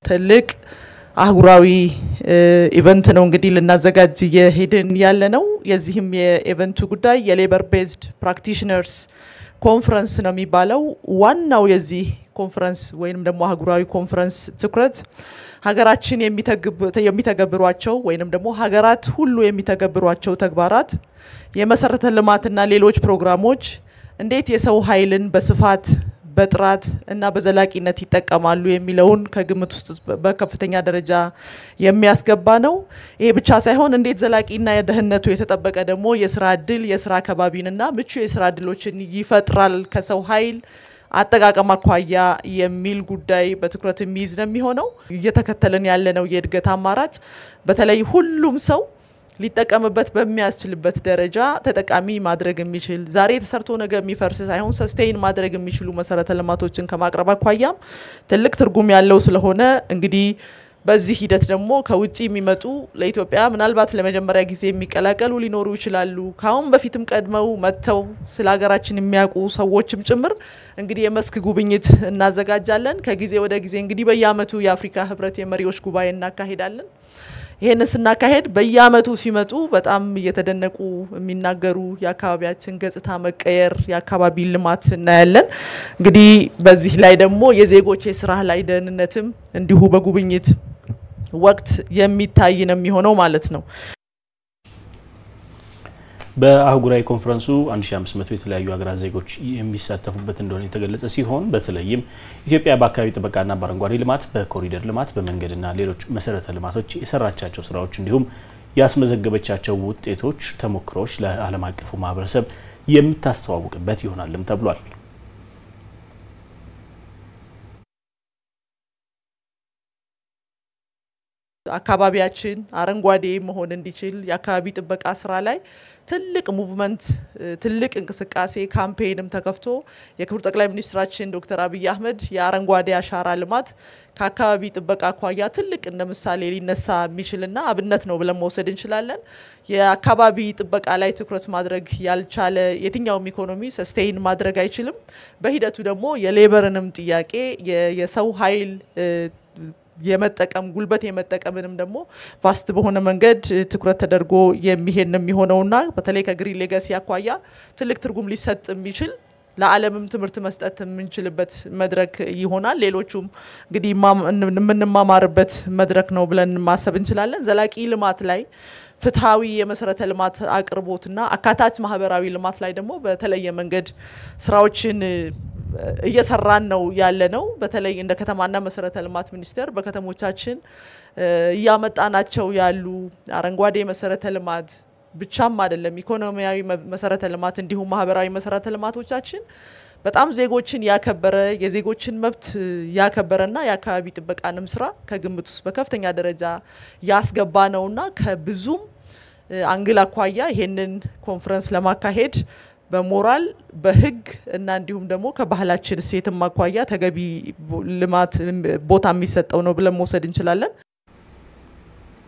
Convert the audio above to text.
ትልቅ አህጉራዊ ኢቨንት ነው እንግዲህ ለናዘጋጅ የሄድን ያለ ነው የዚህም የኢቨንቱ ጉዳይ የሌበር ቤዝድ ፕራክቲሽነርስ ኮንፈረንስ ነው የሚባለው ዋናው የዚህ ኮንፈረንስ ወይንም ደግሞ አህጉራዊ ኮንፈረንስ ትኩረት ሀገራችን የሚተገብሯቸው ወይንም ደግሞ ሀገራት ሁሉ የሚተገብሯቸው ተግባራት የመሰረተ ልማትና ሌሎች ፕሮግራሞች እንዴት የሰው ኃይልን በስፋት በጥራት እና በዘላቂነት ይጠቀማሉ የሚለውን ከግምት ውስጥ በከፍተኛ ደረጃ የሚያስገባ ነው ይሄ ብቻ ሳይሆን እንዴት ዘላቂና የደህንነቱ የተጠበቀ ደግሞ የስራ ዕድል የስራ ከባቢንና ምቹ የስራ ዕድሎችን ይፈጥራል ከሰው ኃይል አጠቃቀም አኳያ የሚል ጉዳይ በትኩረት የሚይዝ ነው የሚሆነው እየተከተለን ያለነው የእድገት አማራጭ በተለይ ሁሉም ሰው ሊጠቀምበት በሚያስችልበት ደረጃ ተጠቃሚ ማድረግ የሚችል ዛሬ ተሰርቶ ነገ የሚፈርስ ሳይሆን ሰስቴይን ማድረግ የሚችሉ መሰረተ ልማቶችን ከማቅረብ አኳያም ትልቅ ትርጉም ያለው ስለሆነ እንግዲህ በዚህ ሂደት ደግሞ ከውጪ የሚመጡ ለኢትዮጵያ ምናልባት ለመጀመሪያ ጊዜ የሚቀላቀሉ ሊኖሩ ይችላሉ ካሁን በፊትም ቀድመው መተው ስለ ሀገራችን የሚያውቁ ሰዎችም ጭምር እንግዲህ የመስክ ጉብኝት እናዘጋጃለን ከጊዜ ወደ ጊዜ እንግዲህ በየአመቱ የአፍሪካ ህብረት የመሪዎች ጉባኤ እናካሂዳለን ይሄንን ስናካሄድ በየአመቱ ሲመጡ በጣም እየተደነቁ የሚናገሩ የአካባቢያችን ገጽታ መቀየር የአካባቢ ልማት እናያለን እንግዲህ በዚህ ላይ ደግሞ የዜጎች የስራ ላይ ደህንነትም እንዲሁ በጉብኝት ወቅት የሚታይ ነው የሚሆነው ማለት ነው በአህጉራዊ ኮንፈረንሱ 1500 የተለያዩ ሀገራት ዜጎች የሚሳተፉበት እንደሆነ የተገለጸ ሲሆን በተለይም ኢትዮጵያ በአካባቢ ጥበቃና በአረንጓዴ ልማት በኮሪደር ልማት በመንገድና ሌሎች መሰረተ ልማቶች የሰራቻቸው ስራዎች እንዲሁም ያስመዘገበቻቸው ውጤቶች ተሞክሮች ለዓለም አቀፉ ማህበረሰብ የምታስተዋውቅበት ይሆናልም ተብሏል አካባቢያችን አረንጓዴ መሆን እንዲችል የአካባቢ ጥበቃ ስራ ላይ ትልቅ ሙቭመንት ትልቅ እንቅስቃሴ ካምፔንም ተከፍቶ የክቡር ጠቅላይ ሚኒስትራችን ዶክተር አብይ አህመድ የአረንጓዴ አሻራ ልማት ከአካባቢ ጥበቃ አኳያ ትልቅ እንደ ምሳሌ ሊነሳ የሚችልና አብነት ነው ብለን መውሰድ እንችላለን የአካባቢ ጥበቃ ላይ ትኩረት ማድረግ ያልቻለ የትኛውም ኢኮኖሚ ሰስቴይን ማድረግ አይችልም በሂደቱ ደግሞ የሌበርንም ጥያቄ የሰው ኃይል የመጠቀም ጉልበት የመጠቀምንም ደግሞ ፋስት በሆነ መንገድ ትኩረት ተደርጎ የሚሄድ ነው የሚሆነውና በተለይ ከግሪን ሌጋሲ አኳያ ትልቅ ትርጉም ሊሰጥ የሚችል ለዓለምም ትምህርት መስጠት የምንችልበት መድረክ ይሆናል ሌሎቹም እንግዲህ የምንማማርበት መድረክ ነው ብለን ማሰብ እንችላለን ዘላቂ ልማት ላይ ፍትሃዊ የመሰረተ ልማት አቅርቦትና አካታች ማህበራዊ ልማት ላይ ደግሞ በተለየ መንገድ ስራዎችን እየሰራን ነው ያለ ነው በተለይ እንደ ከተማና መሰረተ ልማት ሚኒስቴር በከተሞቻችን ያመጣናቸው ያሉ አረንጓዴ መሰረተ ልማት ብቻም አይደለም ኢኮኖሚያዊ መሰረተ ልማት እንዲሁም ማህበራዊ መሰረተ ልማቶቻችን በጣም ዜጎችን ያከበረ የዜጎችን መብት ያከበረና የአካባቢ ጥበቃንም ስራ ከግምት ውስጥ በከፍተኛ ደረጃ ያስገባ ነውና ከብዙም አንግል አኳያ ይሄንን ኮንፈረንስ ለማካሄድ በሞራል በህግ እና እንዲሁም ደግሞ ከባህላችን እሴትም አኳያ ተገቢ ልማት ቦታ የሚሰጠው ነው ብለን መውሰድ እንችላለን